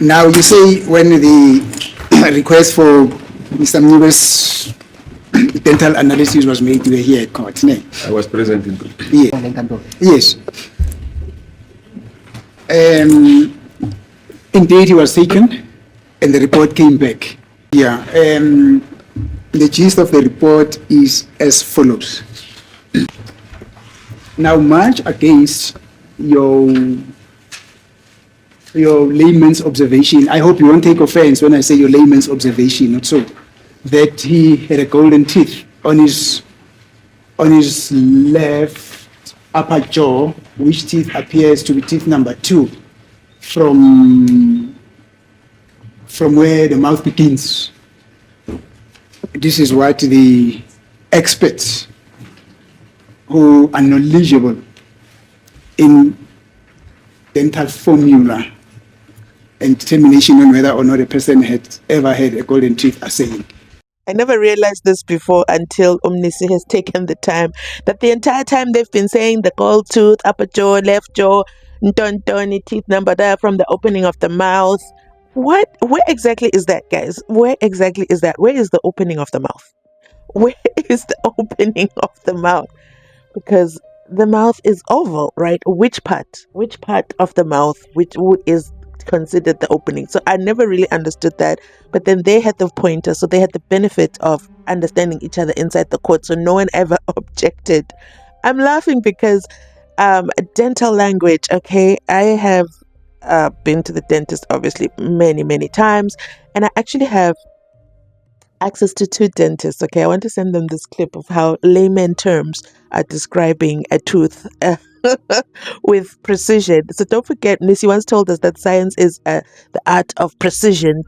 Now you say when the request for Mr. Mnyiwa's dental analysis was made, you were here at court, no? I was present in court. Yes. Indeed, he was taken, and the report came back. Yeah. The gist of the report is as follows. Now, much against your layman's observation, I hope you won't take offense when I say your layman's observation, not so, that he had a golden teeth on his left upper jaw, which teeth appears to be teeth number 2 from where the mouth begins. This is what the experts who are knowledgeable in dental formula and determination on whether or not a person had ever had a golden tooth are saying. I never realized this before until Mnisi has taken the time that the entire time they've been saying the gold tooth, upper jaw, left jaw, ntoni, teeth number there from the opening of the mouth. Where exactly is that, guys? Where exactly is that? Where is the opening of the mouth? Where is the opening of the mouth? Because the mouth is oval, right? Which part of the mouth is considered the opening? So I never really understood that, but then they had the pointer, so they had the benefit of understanding each other inside the court, so no one ever objected. I'm laughing because dental language, okay, I have been to the dentist obviously many times, and I actually have access to 2 dentists. Okay, I want to send them this clip of how layman terms are describing a tooth with precision. So don't forget, Missy once told us that science is the art of precision,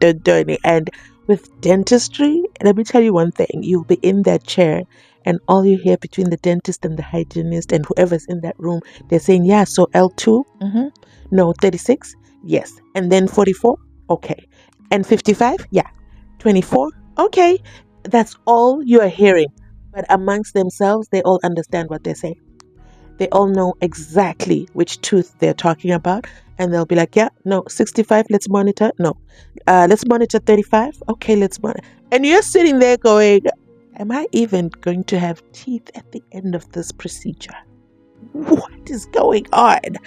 and with dentistry, let me tell you one thing, you'll be in that chair and all you hear between the dentist and the hygienist and whoever's in that room, they're saying, yeah, so L2, no, 36, yes, and then 44, okay, and 55, yeah, 24, okay. That's all you are hearing. But amongst themselves, they all understand what they're saying. They all know exactly which tooth they're talking about. And they'll be like, yeah, no, 65, let's monitor. No, let's monitor 35. Okay, let's monitor. And you're sitting there going, am I even going to have teeth at the end of this procedure? What is going on?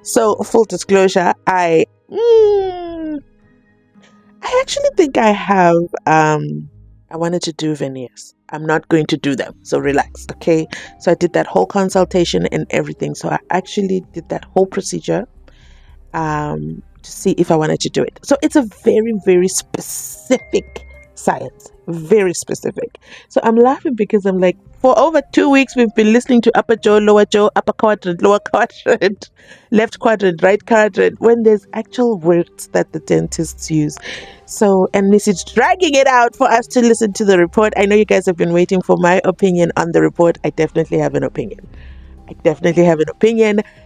So, full disclosure, I actually think I have, I wanted to do veneers. I'm not going to do them, so relax, okay? So I did that whole consultation and everything. So I actually did that whole procedure to see if I wanted to do it. So it's a very specific science, very specific. So I'm laughing because I'm like, for over 2 weeks, we've been listening to upper jaw, upper quadrant, lower quadrant, left quadrant, right quadrant, when there's actual words that the dentists use. So, and this is dragging it out for us to listen to the report. I know you guys have been waiting for my opinion on the report. I definitely have an opinion.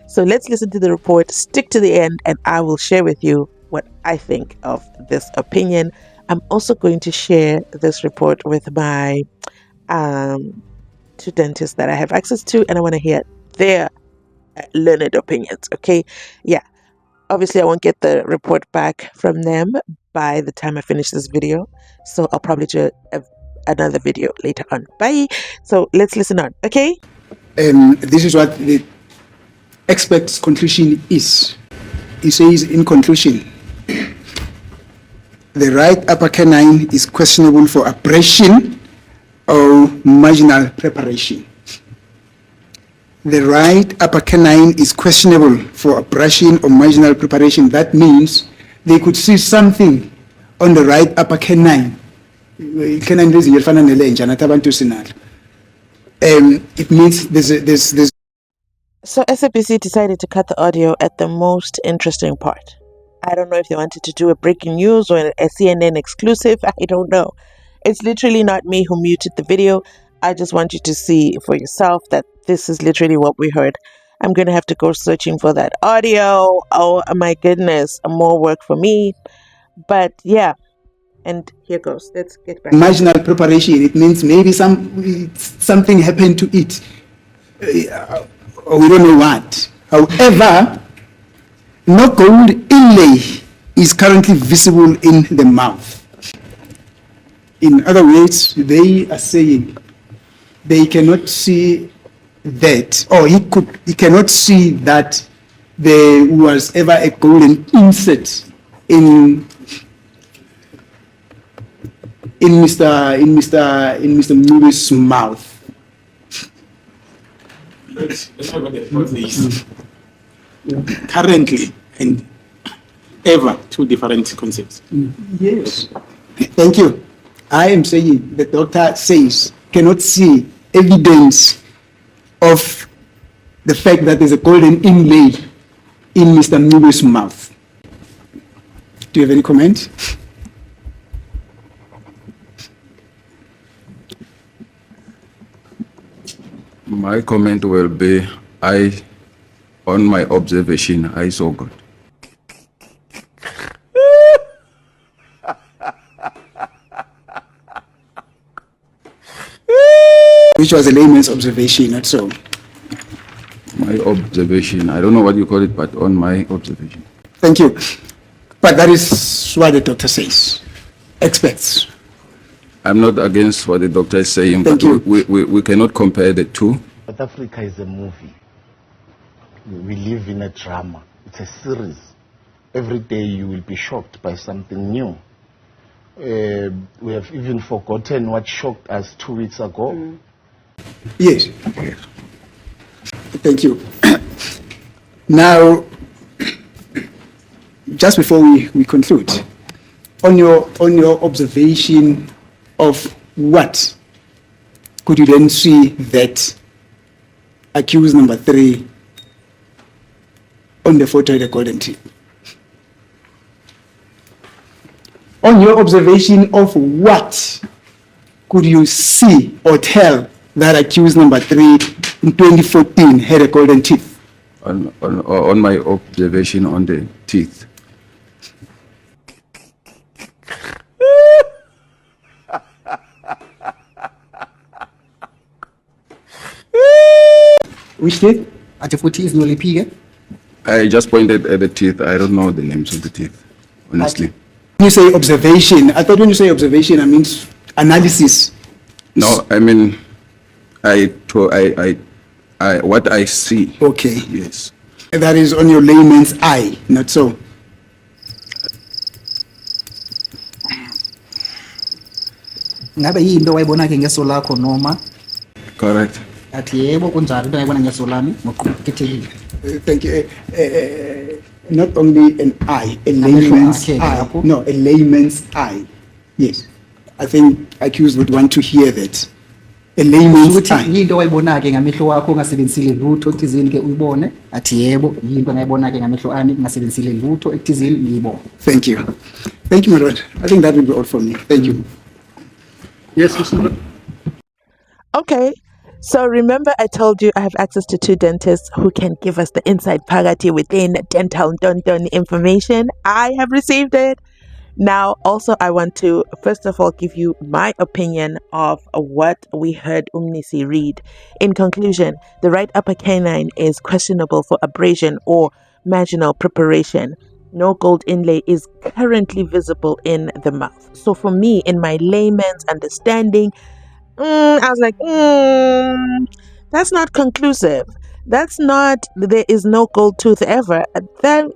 So let's listen to the report, stick to the end, and I will share with you what I think of this opinion. I'm also going to share this report with my 2 dentists that I have access to, and I want to hear their learned opinions, okay? Yeah, obviously I won't get the report back from them by the time I finish this video, so I'll probably do another video later on. Bye. So let's listen on, okay? This is what the expert's conclusion is. He says, in conclusion, the right upper canine is questionable for abrasion or marginal preparation. The right upper canine is questionable for abrasion or marginal preparation. That means they could see something on the right upper canine. It means there's. So SABC decided to cut the audio at the most interesting part. I don't know if they wanted to do a breaking news or a CNN exclusive. I don't know. It's literally not me who muted the video. I just want you to see for yourself that this is literally what we heard. I'm going to have to go searching for that audio. Oh my goodness, more work for me. But yeah, and here goes. Let's get back. Marginal preparation, it means maybe something happened to it. Or we don't know what. However, no gold inlay is currently visible in the mouth. In other words, they are saying they cannot see that, or he cannot see that there was ever a golden insert in Mr. Mngube's mouth. Currently and ever, two different concepts. Yes. Thank you. I am saying the doctor says cannot see evidence of the fact that there's a golden inlay in Mr. Mngube's mouth. Do you have any comment? My comment will be, on my observation, I saw God. Which was a layman's observation, not so. My observation, I don't know what you call it, but on my observation. Thank you. But that is what the doctor says. Experts. I'm not against what the doctor is saying, Thank but you. we cannot compare the two. South Africa is a movie. We live in a drama. It's a series. Every day you will be shocked by something new. We have even forgotten what shocked us 2 weeks ago. Yes. Thank you. Now, just before we conclude, on your observation of what could you then see that accused number 3 on the photo of the golden teeth? On your observation of what could you see or tell that accused number 3 in 2014 had a golden teeth? On my observation on the teeth. Which teeth? I just pointed at the teeth. I don't know the names of the teeth, honestly. When you say observation, I thought when you say observation, I mean analysis. No, I mean, what I see. Okay. Yes. That is on your layman's eye, not so. ngabe yinto wayibona-ke ngeso lakho noma Correct. athi yebo kunjalo into ayibona ngeso lami ngokukhethekile? Thank you. Not only an eye, a layman's akhe eye. lapho. No, a layman's eye. Yes. I think accused would want to hear that. A layman's ukuthi eye. yinto wayibona-ke ngamehlo wakho ungasebenzisile lutho ekuthizeni-ke uyibone? Athi yebo yinto ngayibona-ke ngamehlo ami ngingasebenzisile lutho ekuthizeni ngiyibone. Thank you. Thank you, my lord. I think that will be all from me. Thank you. Yes, Mr. Okay, so remember I told you I have access to 2 dentists who can give us the inside pagati within dental done information. I have received it. Now, also, I want to, first of all, give you my opinion of what we heard Umnisi read. In conclusion, the right upper canine is questionable for abrasion or marginal preparation. No gold inlay is currently visible in the mouth. So for me, in my layman's understanding, I was like, that's not conclusive. That's not, there is no gold tooth ever. That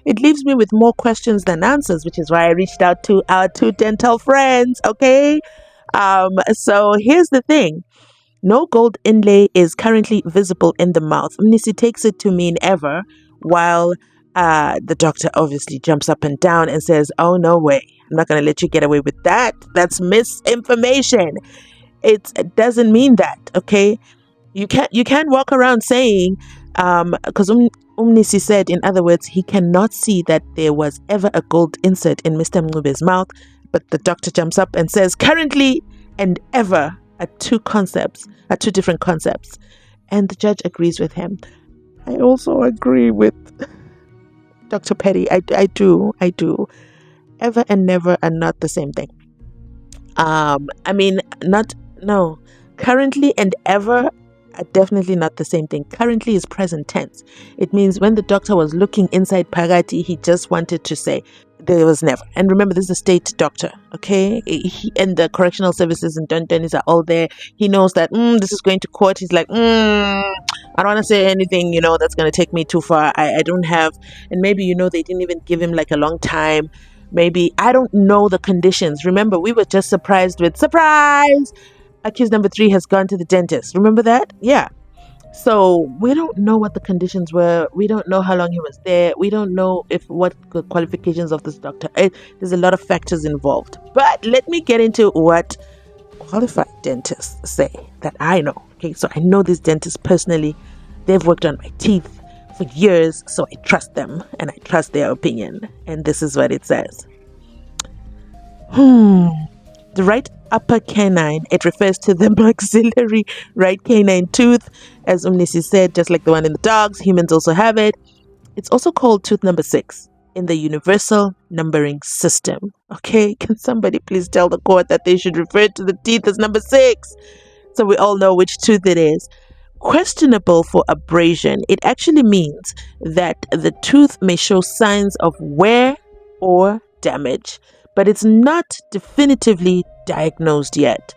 it leaves me with more questions than answers, which is why I reached out to our 2 dental friends. Okay. So here's the thing. No gold inlay is currently visible in the mouth. Mnisi takes it to mean ever, while the doctor obviously jumps up and down and says, oh, no way. I'm not going to let you get away with that. That's misinformation. It doesn't mean that, okay? You can't walk around saying, because Umnisi said, in other words, he cannot see that there was ever a gold insert in Mr. Mngube's mouth, but the doctor jumps up and says, currently and ever are 2 different concepts. And the judge agrees with him. I also agree with Dr. Petty. I do. Ever and never are not the same thing. Currently and ever are definitely not the same thing. Currently is present tense. It means when the doctor was looking inside Pagati, he just wanted to say there was never. And remember, this is a state doctor, okay? And the correctional services and Dondonis are all there. He knows that this is going to court. He's like, I don't want to say anything, that's going to take me too far. I don't have, and maybe, they didn't even give him like a long time. Maybe, I don't know the conditions. Remember, we were just surprised with, surprise! Accused number 3 has gone to the dentist. Remember that? Yeah. So we don't know what the conditions were. We don't know how long he was there. We don't know what the qualifications of this doctor. There's a lot of factors involved. But let me get into what qualified dentists say that I know. Okay, so I know these dentists personally. They've worked on my teeth for years, so I trust them and I trust their opinion. And this is what it says. The right upper canine, it refers to the maxillary right canine tooth, as Umnisi said, just like the one in the dogs. Humans also have it. It's also called tooth number 6 in the universal numbering system. Okay, can somebody please tell the court that they should refer to the teeth as number 6 so we all know which tooth it is? Questionable for abrasion. It actually means that the tooth may show signs of wear or damage, but it's not definitively diagnosed yet.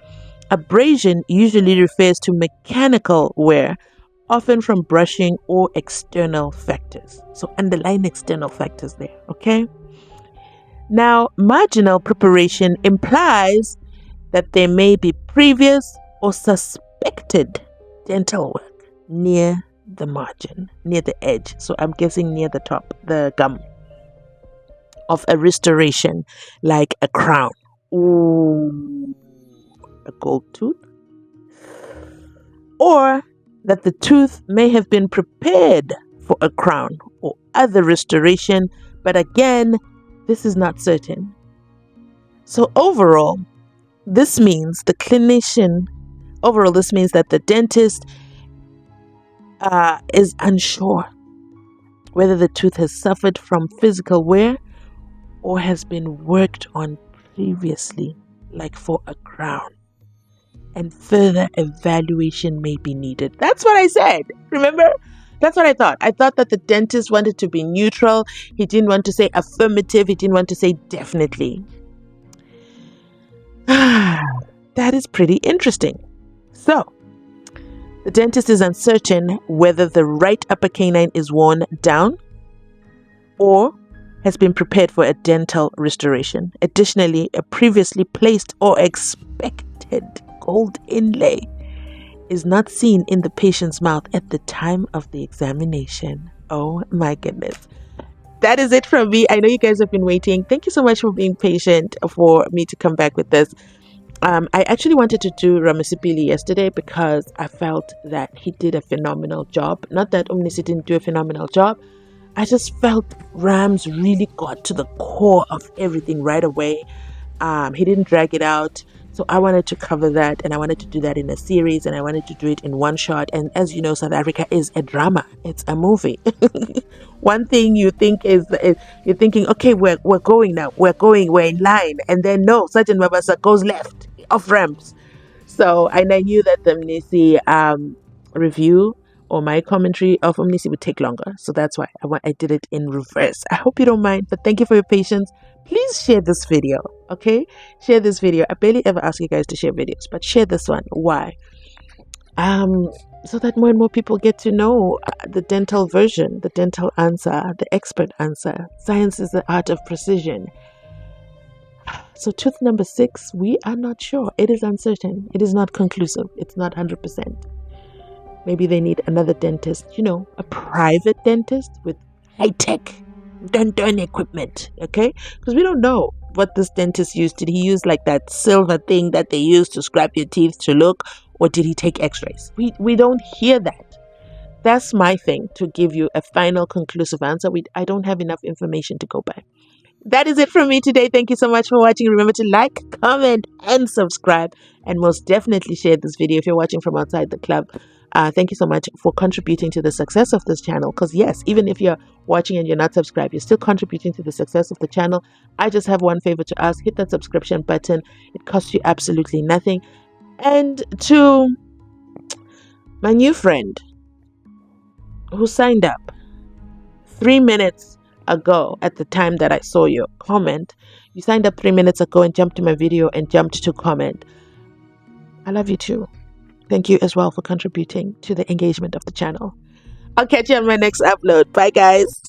Abrasion usually refers to mechanical wear, often from brushing or external factors. So underline external factors there, okay? Now, marginal preparation implies that there may be previous or suspected dental work near the margin, near the edge. So I'm guessing near the top, the gum, of a restoration, like a crown. Ooh, a gold tooth. Or that the tooth may have been prepared for a crown or other restoration, but again, this is not certain. So overall, this means that the dentist is unsure whether the tooth has suffered from physical wear or has been worked on previously, like for a crown, and further evaluation may be needed. That's what I said. Remember? That's what I thought. I thought that the dentist wanted to be neutral. He didn't want to say affirmative. He didn't want to say definitely. That is pretty interesting. So, the dentist is uncertain whether the right upper canine is worn down or has been prepared for a dental restoration. Additionally, a previously placed or expected gold inlay is not seen in the patient's mouth at the time of the examination. Oh my goodness. That is it from me. I know you guys have been waiting. Thank you so much for being patient for me to come back with this. I actually wanted to do Ramasipili yesterday because I felt that he did a phenomenal job. Not that Umnisi didn't do a phenomenal job. I just felt Rams really got to the core of everything right away. He didn't drag it out. So I wanted to cover that, and I wanted to do that in a series, and I wanted to do it in one shot. And as you know, South Africa is a drama. It's a movie. One thing you think is you're thinking, okay, we're going now. We're in line. And then no, Sergeant Mabasa goes left, off ramps. So, and I knew that the Mnisi review or my commentary of Omnisi would take longer. So that's why I did it in reverse. I hope you don't mind, but thank you for your patience. Please share this video, okay? Share this video. I barely ever ask you guys to share videos, but share this one. Why? So that more and more people get to know the dental version, the dental answer, the expert answer. Science is the art of precision. So tooth number 6, we are not sure. It is uncertain. It is not conclusive. It's not 100%. Maybe they need another dentist, a private dentist with high-tech dental equipment, okay? Because we don't know what this dentist used. Did he use like that silver thing that they use to scrap your teeth to look? Or did he take x-rays? We don't hear that. That's my thing, to give you a final conclusive answer. I don't have enough information to go by. That is it from me today. Thank you so much for watching. Remember to like, comment, and subscribe. And most definitely share this video if you're watching from outside the club. Thank you so much for contributing to the success of this channel. Because yes, even if you're watching and you're not subscribed, you're still contributing to the success of the channel. I just have one favor to ask. Hit that subscription button. It costs you absolutely nothing. And to my new friend who signed up 3 minutes ago at the time that I saw your comment. You signed up 3 minutes ago and jumped to my video and jumped to comment. I love you too. Thank you as well for contributing to the engagement of the channel. I'll catch you on my next upload. Bye, guys.